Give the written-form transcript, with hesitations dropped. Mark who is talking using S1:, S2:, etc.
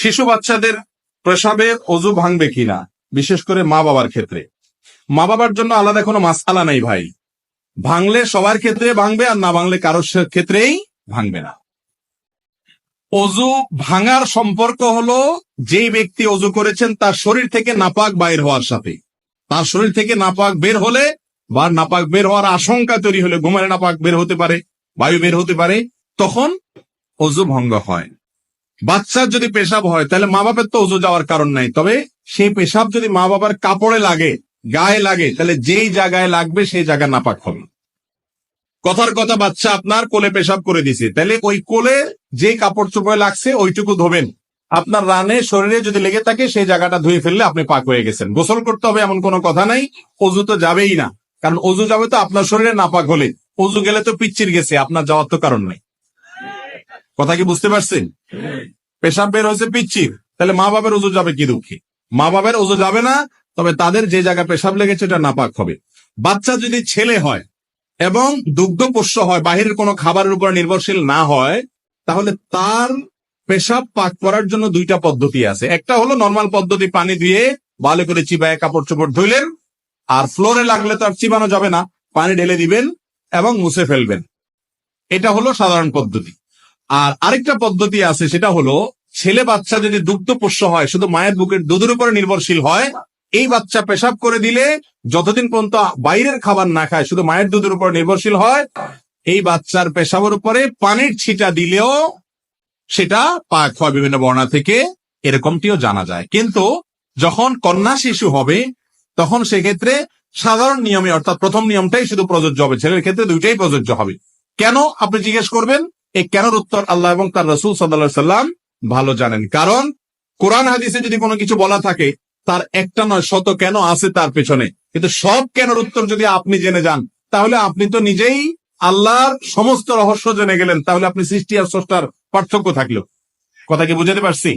S1: শিশু বাচ্চাদের প্রসাবের অজু ভাঙবে কিনা, বিশেষ করে মা বাবার ক্ষেত্রে। মা বাবার জন্য আলাদা কোনো মাসআলা নাই ভাই। ভাঙলে সবার ক্ষেত্রে ভাঙবে, আর না ভাঙলে কারোর ক্ষেত্রেই ভাঙবে না। অজু ভাঙার সম্পর্ক হলো যেই ব্যক্তি অজু করেছেন তার শরীর থেকে নাপাক বাইর হওয়ার সাথে। তার শরীর থেকে নাপাক বের হলে বা নাপাক বের হওয়ার আশঙ্কা তৈরি হলে, ঘুমালে নাপাক বের হতে পারে, বায়ু বের হতে পারে, তখন অজু ভঙ্গ হয়। বাচ্চার যদি পেশাব হয় তাহলে মা বাবার তো অজু যাওয়ার কারণ নাই, তবে সেই পেশাব যদি মা বাবার কাপড়ে লাগে, গায়ে লাগে, তাহলে যেই জায়গায় লাগবে সেই জায়গা নাপাক হবে। কথার কথা, বাচ্চা আপনার কোলে পেশাব করে দিছে, তাহলে ওই কোলে যে কাপড় চোপড়ে লাগছে ওইটুকু ধোবেন। আপনার রানে শরীরে যদি লেগে থাকে সেই জায়গাটা ধুয়ে ফেললে আপনি পাক হয়ে গেছেন। গোসল করতে হবে এমন কোনো কথা নাই, অজু তো যাবেই না, কারণ অজু যাবে তো আপনার শরীরে নাপাক হলে। অজু গেলে তো পিচ্চির গেছে, আপনার যাওয়ার তো কারণ নাই। কথা কি বুঝতে পারছেন? পেশাব বের হয়েছে পিচ্চির, তাহলে মা বাবার অজু যাবে কি দুঃখে? মা বাবার অজু যাবে না, তবে তাদের যে জায়গায় পেশাব লেগেছে এটা নাপাক হবে। বাচ্চা যদি ছেলে হয় এবং দুগ্ধপোষ্য হয়, বাহিরের কোনো খাবারের উপর নির্ভরশীল না হয়, তাহলে তার পেশাব পাক করার জন্য দুইটা পদ্ধতি আছে। একটা হলো নর্মাল পদ্ধতি, পানি দিয়ে ভালো করে চিবায় কাপড় চোপড় ধুইলেন, আর ফ্লোরে লাগলে তো আর চিবানো যাবে না, পানি ঢেলে দিবেন এবং মুছে ফেলবেন। এটা হলো সাধারণ পদ্ধতি। আর আরেকটা পদ্ধতি আছে, সেটা হলো ছেলে বাচ্চা যদি দুগ্ধপোষ্য হয়, শুধু মায়ের বুকের দুধের উপরে নির্ভরশীল হয়, এই বাচ্চা পেশাব করে দিলে যতদিন পর্যন্ত বাইরের খাবার না খায়, শুধু মায়ের দুধের উপর নির্ভরশীল হয়, এই বাচ্চার পেশাবের উপরে পানির ছিটা দিলেও সেটা পাক হয় বিভিন্ন বর্ণা থেকে, এরকমটিও জানা যায়। কিন্তু যখন কন্যা শিশু হবে তখন সেক্ষেত্রে সাধারণ নিয়মে, অর্থাৎ প্রথম নিয়মটাই শুধু প্রযোজ্য হবে, ছেলের ক্ষেত্রে দুইটাই প্রযোজ্য হবে। কেন আপনি জিজ্ঞেস করবেন? এই কেনর উত্তর আল্লাহ এবং তার রাসূল সাল্লাল্লাহু আলাইহি সাল্লাম ভালো জানেন। কারণ কোরআন হাদিসে যদি কোনো কিছু বলা থাকে, তার একটা নয় শত কেন আছে তার পেছনে। কিন্তু সব কেনর উত্তর যদি আপনি জেনে যান, তাহলে আপনি তো নিজেই আল্লাহর সমস্ত রহস্য জেনে গেলেন। তাহলে আপনি সৃষ্টি আর স্রষ্টার পার্থক্য থাকলো। কথা কি বুঝাতে পারছি?